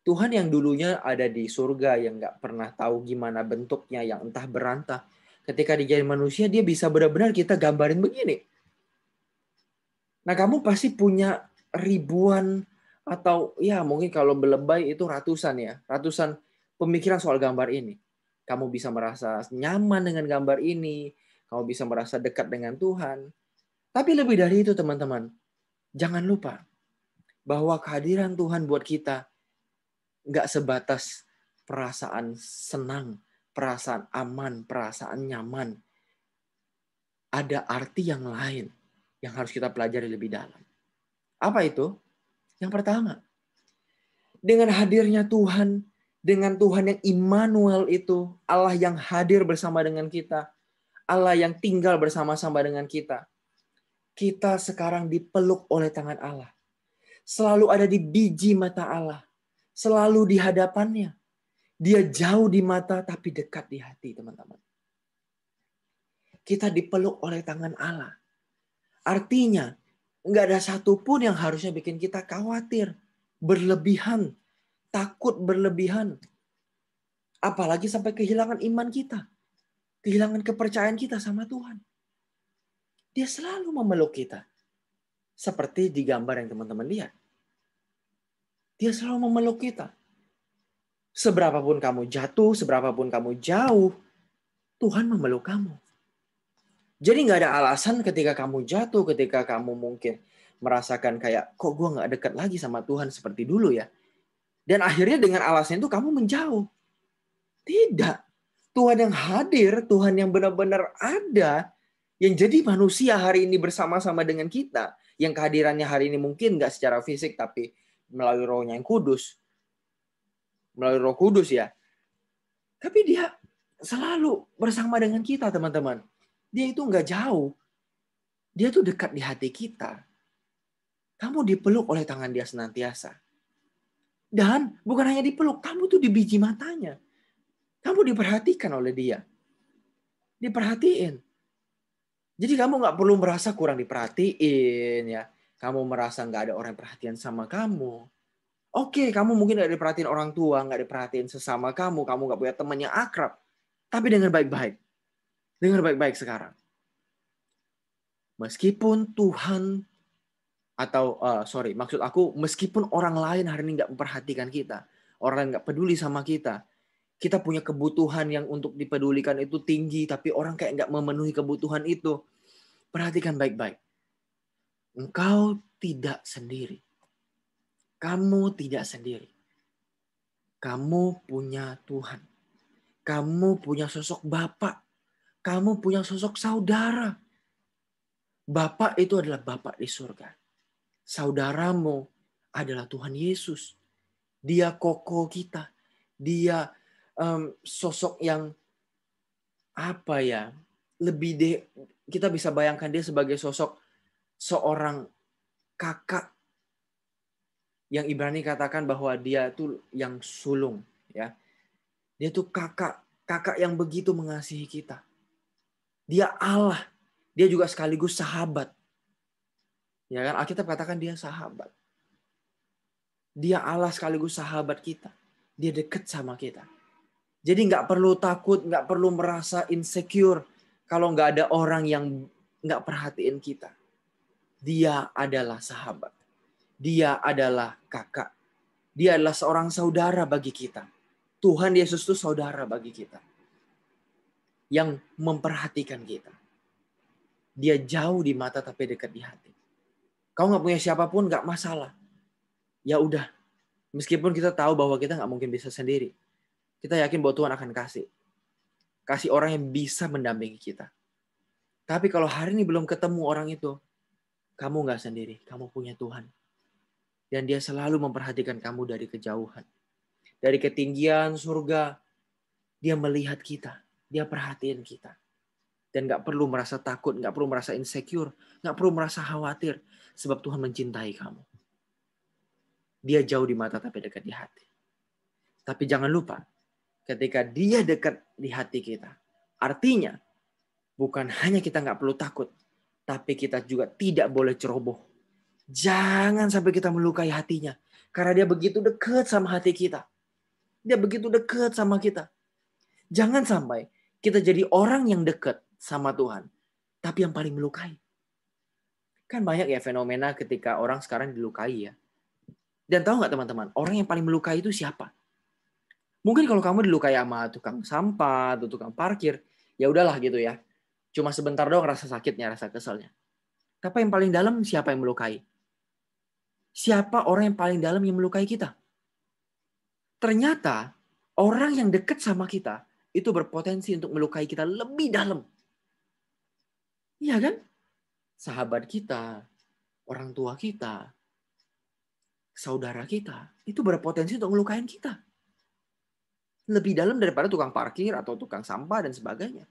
Tuhan yang dulunya ada di surga, yang nggak pernah tahu gimana bentuknya, yang entah berantah. Ketika dijadi manusia, dia bisa benar-benar kita gambarin begini. Nah, kamu pasti punya ribuan atau ya mungkin kalau berlebay itu ratusan ya. Ratusan pemikiran soal gambar ini. Kamu bisa merasa nyaman dengan gambar ini. Kamu bisa merasa dekat dengan Tuhan. Tapi lebih dari itu teman-teman. Jangan lupa bahwa kehadiran Tuhan buat kita nggak sebatas perasaan senang, perasaan aman, perasaan nyaman. Ada arti yang lain yang harus kita pelajari lebih dalam. Apa itu? Yang pertama, dengan hadirnya Tuhan, dengan Tuhan yang Immanuel itu, Allah yang hadir bersama dengan kita, Allah yang tinggal bersama-sama dengan kita. Kita sekarang dipeluk oleh tangan Allah. Selalu ada di biji mata Allah. Selalu di hadapannya. Dia jauh di mata tapi dekat di hati, teman-teman. Kita dipeluk oleh tangan Allah. Artinya, nggak ada satupun yang harusnya bikin kita khawatir, berlebihan, takut berlebihan. Apalagi sampai kehilangan iman kita. Kehilangan kepercayaan kita sama Tuhan. Dia selalu memeluk kita. Seperti di gambar yang teman-teman lihat. Dia selalu memeluk kita. Seberapapun kamu jatuh, seberapapun kamu jauh, Tuhan memeluk kamu. Jadi nggak ada alasan ketika kamu jatuh, ketika kamu mungkin merasakan kayak, kok gue nggak dekat lagi sama Tuhan seperti dulu ya. Dan akhirnya dengan alasan itu kamu menjauh. Tidak. Tuhan yang hadir, Tuhan yang benar-benar ada, yang jadi manusia hari ini bersama-sama dengan kita, yang kehadirannya hari ini mungkin nggak secara fisik, tapi melalui Roh-Nya yang kudus. Melalui Roh Kudus ya. Tapi dia selalu bersama dengan kita, teman-teman. Dia itu nggak jauh. Dia tuh dekat di hati kita. Kamu dipeluk oleh tangan dia senantiasa. Dan bukan hanya dipeluk, kamu tuh di biji matanya. Kamu diperhatikan oleh dia. Diperhatiin. Jadi kamu nggak perlu merasa kurang diperhatiin ya. Kamu merasa nggak ada orang yang perhatian sama kamu. Oke, kamu mungkin nggak diperhatiin orang tua, nggak diperhatiin sesama kamu nggak punya teman yang akrab. Tapi dengar baik-baik. Dengar baik-baik sekarang. Meskipun Tuhan maksud aku meskipun orang lain hari ini nggak memperhatikan kita, orang lain nggak peduli sama kita punya kebutuhan yang untuk dipedulikan itu tinggi, tapi orang kayak nggak memenuhi kebutuhan itu. Perhatikan baik-baik. Engkau tidak sendiri. Kamu tidak sendiri. Kamu punya Tuhan. Kamu punya sosok Bapak. Kamu punya sosok saudara. Bapak itu adalah Bapak di surga. Saudaramu adalah Tuhan Yesus. Dia koko kita. Dia sosok yang kita bisa bayangkan dia sebagai sosok seorang kakak yang Ibrani katakan bahwa dia tuh yang sulung ya. Dia tuh kakak yang begitu mengasihi kita. Dia Allah, dia juga sekaligus sahabat. Ya kan, Alkitab katakan dia sahabat. Dia Allah sekaligus sahabat kita. Dia dekat sama kita. Jadi nggak perlu takut, nggak perlu merasa insecure kalau nggak ada orang yang nggak perhatiin kita. Dia adalah sahabat. Dia adalah kakak. Dia adalah seorang saudara bagi kita. Tuhan Yesus itu saudara bagi kita. Yang memperhatikan kita. Dia jauh di mata tapi dekat di hati. Kau nggak punya siapapun nggak masalah. Ya udah. Meskipun kita tahu bahwa kita nggak mungkin bisa sendiri. Kita yakin bahwa Tuhan akan kasih. Kasih orang yang bisa mendampingi kita. Tapi kalau hari ini belum ketemu orang itu, kamu nggak sendiri. Kamu punya Tuhan. Dan dia selalu memperhatikan kamu dari kejauhan. Dari ketinggian surga. Dia melihat kita. Dia perhatiin kita. Dan gak perlu merasa takut, gak perlu merasa insecure, gak perlu merasa khawatir. Sebab Tuhan mencintai kamu. Dia jauh di mata tapi dekat di hati. Tapi jangan lupa, ketika dia dekat di hati kita, artinya bukan hanya kita gak perlu takut, tapi kita juga tidak boleh ceroboh. Jangan sampai kita melukai hatinya. Karena dia begitu dekat sama hati kita. Dia begitu dekat sama kita. Jangan sampai kita jadi orang yang dekat sama Tuhan, tapi yang paling melukai. Kan banyak ya fenomena ketika orang sekarang dilukai ya. Dan tahu nggak teman-teman, orang yang paling melukai itu siapa? Mungkin kalau kamu dilukai sama tukang sampah atau tukang parkir, ya udahlah gitu ya. Cuma sebentar doang rasa sakitnya, rasa keselnya. Tapi yang paling dalam siapa yang melukai? Siapa orang yang paling dalam yang melukai kita? Ternyata orang yang dekat sama kita itu berpotensi untuk melukai kita lebih dalam. Iya kan? Sahabat kita, orang tua kita, saudara kita, itu berpotensi untuk melukai kita. Lebih dalam daripada tukang parkir atau tukang sampah dan sebagainya.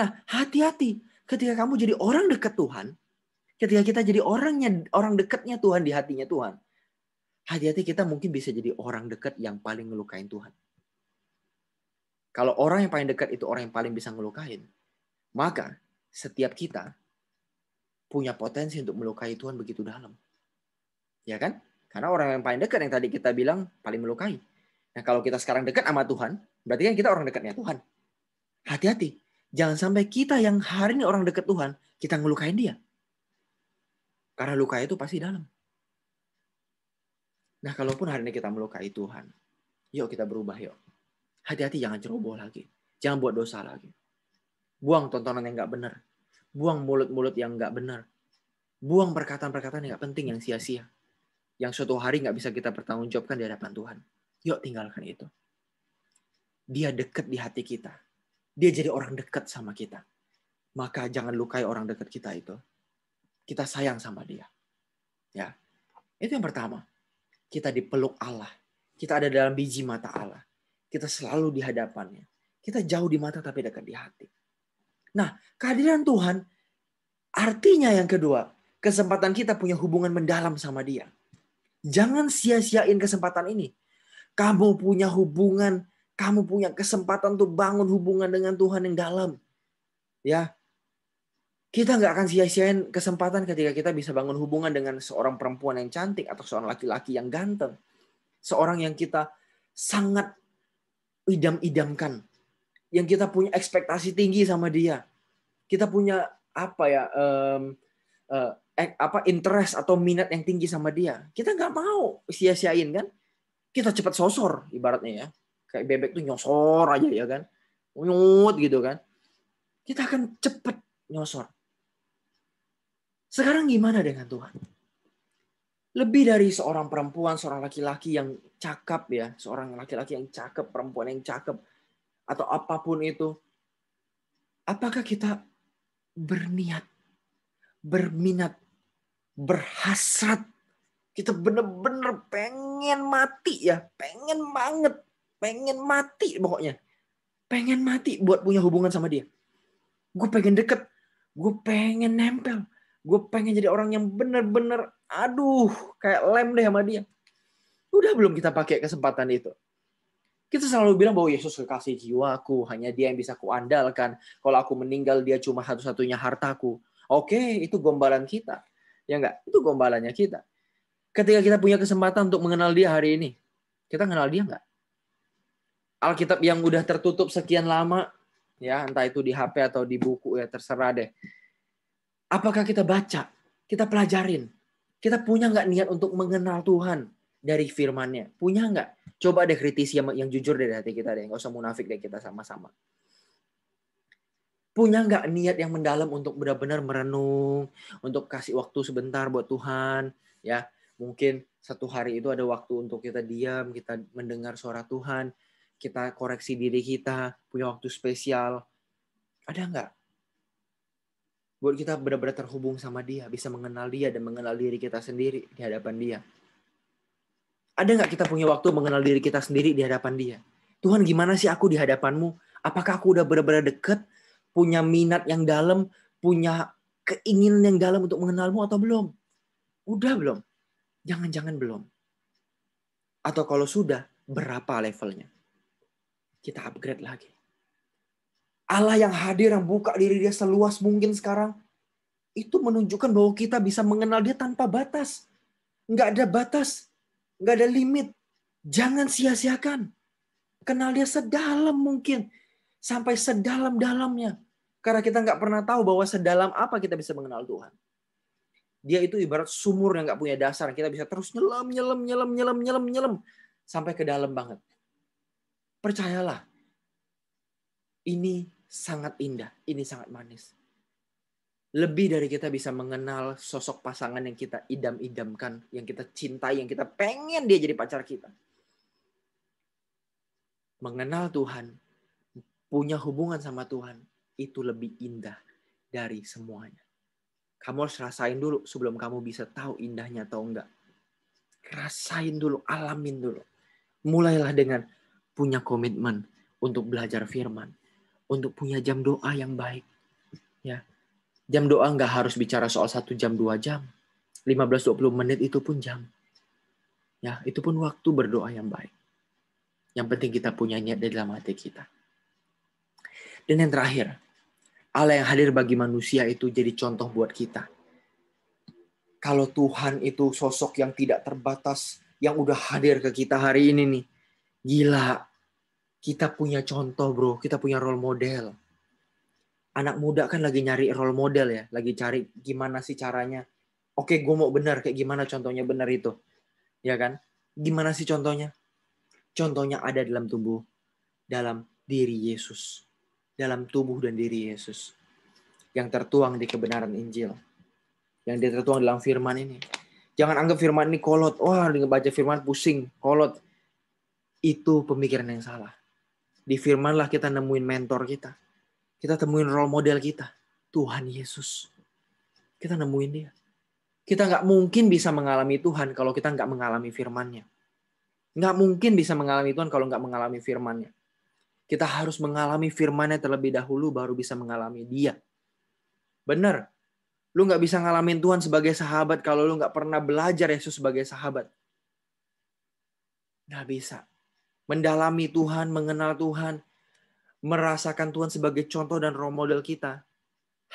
Nah, hati-hati ketika kamu jadi orang dekat Tuhan, ketika kita jadi orang dekatnya Tuhan di hatinya Tuhan, hati-hati kita mungkin bisa jadi orang dekat yang paling ngelukain Tuhan. Kalau orang yang paling dekat itu orang yang paling bisa ngelukain, maka setiap kita punya potensi untuk melukai Tuhan begitu dalam. Ya kan? Karena orang yang paling dekat yang tadi kita bilang paling melukai. Nah kalau kita sekarang dekat sama Tuhan, berarti kan kita orang dekatnya Tuhan. Hati-hati. Jangan sampai kita yang hari ini orang dekat Tuhan, kita ngelukain dia. Karena luka itu pasti dalam. Nah kalaupun hari ini kita melukai Tuhan, yuk kita berubah yuk. Hati-hati jangan ceroboh lagi. Jangan buat dosa lagi. Buang tontonan yang gak benar. Buang mulut-mulut yang gak benar. Buang perkataan-perkataan yang gak penting, yang sia-sia. Yang suatu hari gak bisa kita pertanggungjawabkan di hadapan Tuhan. Yuk tinggalkan itu. Dia dekat di hati kita. Dia jadi orang dekat sama kita. Maka jangan lukai orang dekat kita itu. Kita sayang sama dia. Ya, itu yang pertama. Kita dipeluk Allah. Kita ada dalam biji mata Allah. Kita selalu di hadapannya. Kita jauh di mata tapi dekat di hati. Nah, kehadiran Tuhan artinya yang kedua, kesempatan kita punya hubungan mendalam sama dia. Jangan sia-siain kesempatan ini. Kamu punya hubungan, kamu punya kesempatan untuk bangun hubungan dengan Tuhan yang dalam. Ya. Kita nggak akan sia-siain kesempatan ketika kita bisa bangun hubungan dengan seorang perempuan yang cantik atau seorang laki-laki yang ganteng. Seorang yang kita sangat idam-idamkan. Yang kita punya ekspektasi tinggi sama dia. Kita punya interest atau minat yang tinggi sama dia. Kita nggak mau sia-siain kan? Kita cepat sosor ibaratnya ya. Kayak bebek tuh nyosor aja ya kan. Nyut gitu kan. Kita akan cepat nyosor. Sekarang gimana dengan Tuhan? Lebih dari seorang perempuan, seorang laki-laki yang cakep ya. Seorang laki-laki yang cakep, perempuan yang cakep. Atau apapun itu. Apakah kita berniat, berminat, berhasrat? Kita benar-benar pengen mati ya. Pengen banget. Pengen mati pokoknya. Pengen mati buat punya hubungan sama dia. Gue pengen deket. Gue pengen nempel. Gue pengen jadi orang yang benar-benar kayak lem deh sama dia. Udah belum kita pakai kesempatan itu? Kita selalu bilang bahwa Yesus kekasih jiwaku, hanya dia yang bisa kuandalkan. Kalau aku meninggal dia cuma satu-satunya hartaku. Oke, itu gombalan kita. Ya enggak? Itu gombalannya kita. Ketika kita punya kesempatan untuk mengenal dia hari ini, kita kenal dia enggak? Alkitab yang udah tertutup sekian lama, ya entah itu di HP atau di buku ya terserah deh. Apakah kita baca? Kita pelajarin. Kita punya nggak niat untuk mengenal Tuhan dari firman-Nya? Punya nggak? Coba deh kritisi yang jujur dari hati kita deh. Nggak usah munafik deh kita sama-sama. Punya nggak niat yang mendalam untuk benar-benar merenung, untuk kasih waktu sebentar buat Tuhan? Ya, mungkin satu hari itu ada waktu untuk kita diam, kita mendengar suara Tuhan, kita koreksi diri kita, punya waktu spesial. Ada nggak? Buat kita benar-benar terhubung sama dia, bisa mengenal dia dan mengenal diri kita sendiri di hadapan dia. Ada nggak kita punya waktu mengenal diri kita sendiri di hadapan dia? Tuhan, gimana sih aku di hadapan-Mu? Apakah aku udah benar-benar dekat, punya minat yang dalam, punya keinginan yang dalam untuk mengenal-Mu atau belum? Udah belum? Jangan-jangan belum. Atau kalau sudah, berapa levelnya? Kita upgrade lagi. Allah yang hadir, yang buka diri dia seluas mungkin sekarang, itu menunjukkan bahwa kita bisa mengenal dia tanpa batas. Nggak ada batas. Nggak ada limit. Jangan sia-siakan. Kenal dia sedalam mungkin. Sampai sedalam-dalamnya. Karena kita nggak pernah tahu bahwa sedalam apa kita bisa mengenal Tuhan. Dia itu ibarat sumur yang nggak punya dasar. Kita bisa terus nyelam. Sampai ke dalam banget. Percayalah. Ini sangat indah. Ini sangat manis. Lebih dari kita bisa mengenal sosok pasangan yang kita idam-idamkan. Yang kita cintai. Yang kita pengen dia jadi pacar kita. Mengenal Tuhan. Punya hubungan sama Tuhan. Itu lebih indah dari semuanya. Kamu harus rasain dulu sebelum kamu bisa tahu indahnya atau enggak. Rasain dulu, alamin dulu. Mulailah dengan punya komitmen untuk belajar firman. Untuk punya jam doa yang baik. Ya, jam doa enggak harus bicara soal 1 jam, 2 jam. 15-20 menit itu pun jam. Ya, itu pun waktu berdoa yang baik. Yang penting kita punya niat di dalam hati kita. Dan yang terakhir, Allah yang hadir bagi manusia itu jadi contoh buat kita. Kalau Tuhan itu sosok yang tidak terbatas, yang udah hadir ke kita hari ini nih. Gila, kita punya contoh bro, kita punya role model. Anak muda kan lagi nyari role model ya, lagi cari gimana sih caranya. Oke, gue mau benar, kayak gimana contohnya benar itu. Ya kan? Gimana sih contohnya? Contohnya ada dalam diri Yesus. Dalam tubuh dan diri Yesus. Yang tertuang di kebenaran Injil. Yang dia tertuang dalam firman ini. Jangan anggap firman ini kolot. Wah, baca firman pusing, kolot. Itu pemikiran yang salah. Di firmanlah kita nemuin mentor kita. Kita temuin role model kita. Tuhan Yesus. Kita nemuin dia. Kita nggak mungkin bisa mengalami Tuhan kalau kita nggak mengalami firman-Nya. Nggak mungkin bisa mengalami Tuhan kalau nggak mengalami firman-Nya. Kita harus mengalami firman-Nya terlebih dahulu baru bisa mengalami dia. Benar. Lu nggak bisa ngalamin Tuhan sebagai sahabat kalau lu nggak pernah belajar Yesus sebagai sahabat. Nggak bisa. Mendalami Tuhan, mengenal Tuhan, merasakan Tuhan sebagai contoh dan role model kita.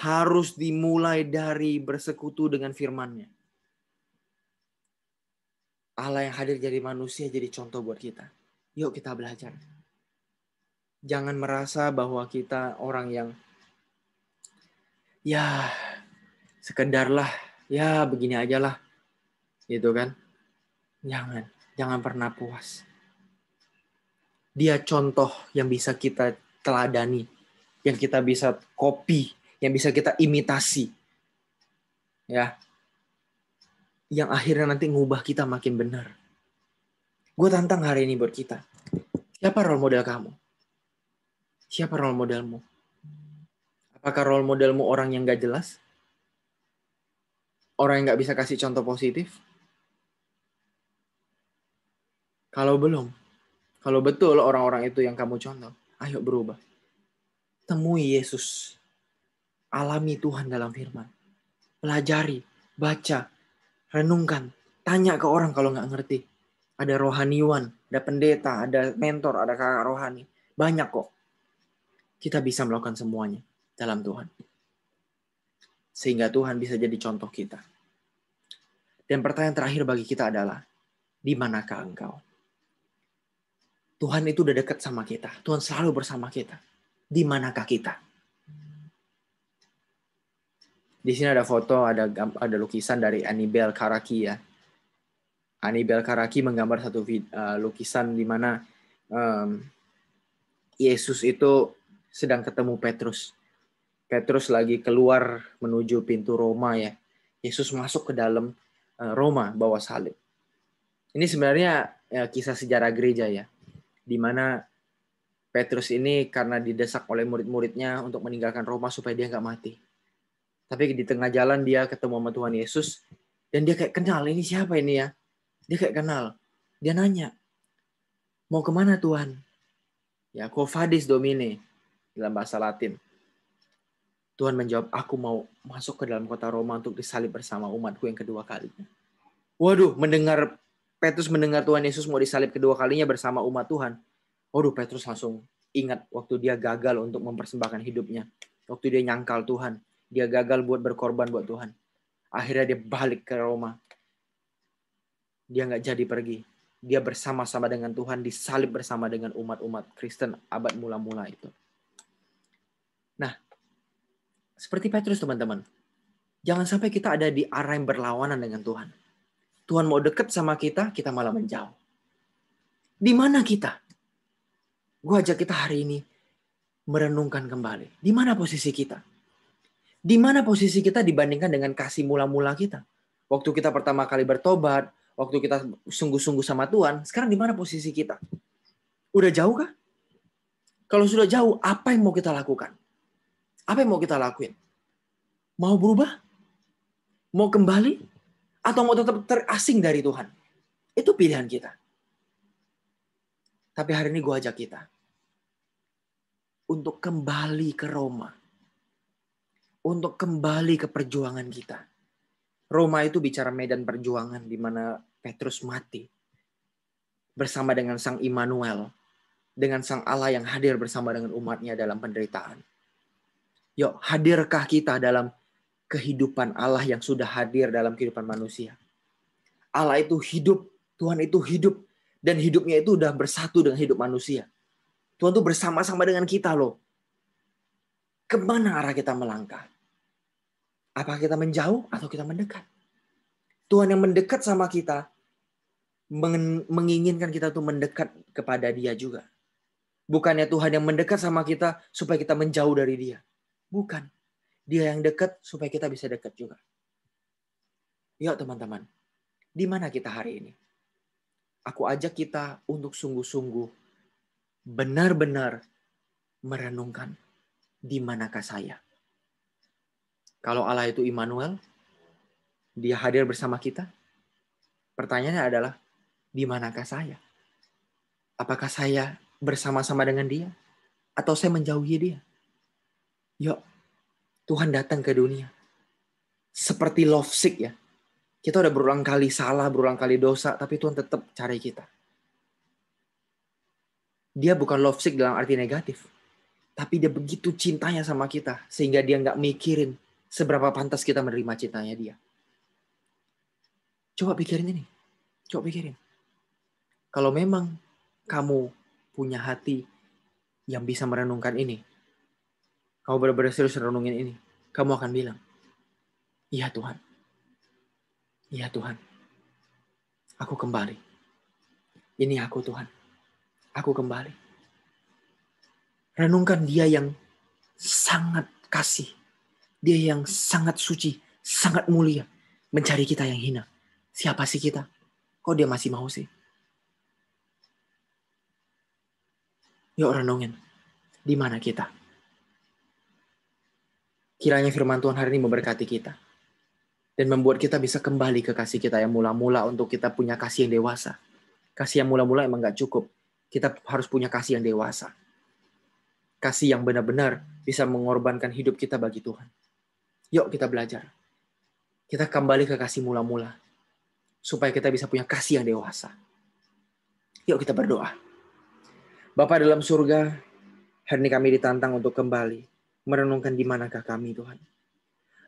Harus dimulai dari bersekutu dengan firman-Nya. Allah yang hadir jadi manusia jadi contoh buat kita. Yuk kita belajar. Jangan merasa bahwa kita orang yang ya sekedarlah, ya begini aja lah. Gitu kan. Jangan pernah puas. Dia contoh yang bisa kita teladani. Yang kita bisa copy. Yang bisa kita imitasi. Ya. Yang akhirnya nanti ngubah kita makin benar. Gue tantang hari ini buat kita. Siapa role model kamu? Siapa role modelmu? Apakah role modelmu orang yang gak jelas? Orang yang gak bisa kasih contoh positif? Kalau belum, kalau betul orang-orang itu yang kamu contoh, ayo berubah. Temui Yesus. Alami Tuhan dalam firman. Pelajari, baca, renungkan. Tanya ke orang kalau gak ngerti. Ada rohaniwan, ada pendeta, ada mentor, ada kakak rohani. Banyak kok. Kita bisa melakukan semuanya dalam Tuhan. Sehingga Tuhan bisa jadi contoh kita. Dan pertanyaan terakhir bagi kita adalah, di manakah engkau? Tuhan itu udah dekat sama kita. Tuhan selalu bersama kita. Di manakah kita? Di sini ada foto, ada lukisan dari Annibale Carracci ya. Annibale Carracci menggambar satu lukisan di mana Yesus itu sedang ketemu Petrus. Petrus lagi keluar menuju pintu Roma ya. Yesus masuk ke dalam Roma bawa salib. Ini sebenarnya kisah sejarah gereja ya. Di mana Petrus ini karena didesak oleh murid-muridnya untuk meninggalkan Roma supaya dia nggak mati. Tapi di tengah jalan dia ketemu sama Tuhan Yesus. Dan dia kayak kenal, ini siapa ini ya? Dia kayak kenal. Dia nanya, mau kemana Tuhan? Ya, quo vadis Domine dalam bahasa Latin. Tuhan menjawab, aku mau masuk ke dalam kota Roma untuk disalib bersama umatku yang kedua kalinya. Waduh, Petrus mendengar Tuhan Yesus mau disalib kedua kalinya bersama umat Tuhan. Waduh, Petrus langsung ingat waktu dia gagal untuk mempersembahkan hidupnya. Waktu dia nyangkal Tuhan. Dia gagal buat berkorban buat Tuhan. Akhirnya dia balik ke Roma. Dia nggak jadi pergi. Dia bersama-sama dengan Tuhan, disalib bersama dengan umat-umat Kristen abad mula-mula itu. Nah, seperti Petrus teman-teman. Jangan sampai kita ada di arah yang berlawanan dengan Tuhan. Tuhan mau dekat sama kita, kita malah menjauh. Di mana kita? Gue ajak kita hari ini merenungkan kembali. Di mana posisi kita? Di mana posisi kita dibandingkan dengan kasih mula-mula kita? Waktu kita pertama kali bertobat, waktu kita sungguh-sungguh sama Tuhan, sekarang di mana posisi kita? Udah jauh kah? Kalau sudah jauh, apa yang mau kita lakukan? Apa yang mau kita lakuin? Mau berubah? Mau kembali? Atau mau tetap terasing dari Tuhan? Itu pilihan kita. Tapi hari ini gue ajak kita untuk kembali ke Roma. Untuk kembali ke perjuangan kita. Roma itu bicara medan perjuangan di mana Petrus mati bersama dengan Sang Immanuel, dengan Sang Allah yang hadir bersama dengan umatnya dalam penderitaan. Yuk, hadirkah kita dalam kehidupan Allah yang sudah hadir dalam kehidupan manusia? Allah itu hidup, Tuhan itu hidup, dan hidupnya itu udah bersatu dengan hidup manusia. Tuhan itu bersama-sama dengan kita loh. Kemana arah kita melangkah? Apakah kita menjauh atau kita mendekat? Tuhan yang mendekat sama kita, menginginkan kita tuh mendekat kepada Dia juga. Bukannya Tuhan yang mendekat sama kita supaya kita menjauh dari Dia. Bukan. Dia yang dekat supaya kita bisa dekat juga. Yuk teman-teman, di mana kita hari ini? Aku ajak kita untuk sungguh-sungguh benar-benar merenungkan di manakah saya. Kalau Allah itu Immanuel, Dia hadir bersama kita. Pertanyaannya adalah, di manakah saya? Apakah saya bersama-sama dengan Dia? Atau saya menjauhi Dia? Yuk, Tuhan datang ke dunia. Seperti lovesick ya. Kita udah berulang kali salah, berulang kali dosa, tapi Tuhan tetap cari kita. Dia bukan lovesick dalam arti negatif. Tapi Dia begitu cintanya sama kita, sehingga Dia nggak mikirin seberapa pantas kita menerima cintanya Dia. Coba pikirin ini. Coba pikirin. Kalau memang kamu punya hati yang bisa merenungkan ini, kamu benar-benar serius renungin ini, kamu akan bilang, iya Tuhan. Iya Tuhan. Aku kembali. Ini aku Tuhan. Aku kembali. Renungkan Dia yang sangat kasih. Dia yang sangat suci, sangat mulia. Mencari kita yang hina. Siapa sih kita? Kok Dia masih mau sih? Yuk renungin. Di mana kita? Kiranya firman Tuhan hari ini memberkati kita. Dan membuat kita bisa kembali ke kasih kita yang mula-mula untuk kita punya kasih yang dewasa. Kasih yang mula-mula emang gak cukup. Kita harus punya kasih yang dewasa. Kasih yang benar-benar bisa mengorbankan hidup kita bagi Tuhan. Yuk kita belajar. Kita kembali ke kasih mula-mula. Supaya kita bisa punya kasih yang dewasa. Yuk kita berdoa. Bapa dalam surga, hari ini kami ditantang untuk kembali merenungkan di manakah kami Tuhan.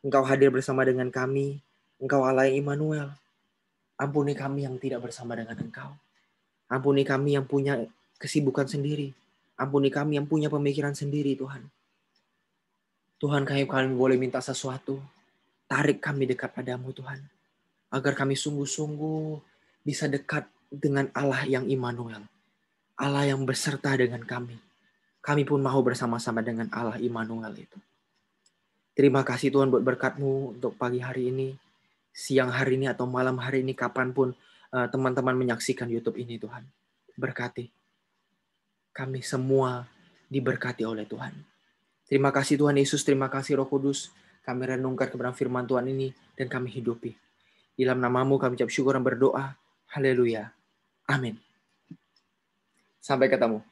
Engkau hadir bersama dengan kami. Engkau Allah yang Immanuel. Ampuni kami yang tidak bersama dengan Engkau. Ampuni kami yang punya kesibukan sendiri. Ampuni kami yang punya pemikiran sendiri Tuhan. Tuhan, kami boleh minta sesuatu. Tarik kami dekat padamu Tuhan. Agar kami sungguh-sungguh bisa dekat dengan Allah yang Immanuel. Allah yang beserta dengan kami. Kami pun mau bersama-sama dengan Allah Immanuel itu. Terima kasih Tuhan buat berkat-Mu untuk pagi hari ini, siang hari ini atau malam hari ini, kapanpun teman-teman menyaksikan YouTube ini Tuhan. Berkati. Kami semua diberkati oleh Tuhan. Terima kasih Tuhan Yesus, terima kasih Roh Kudus. Kami renungkan kebenaran firman Tuhan ini dan kami hidupi. Di dalam nama-Mu kami ucap syukur dan berdoa. Haleluya. Amin. Sampai ketemu.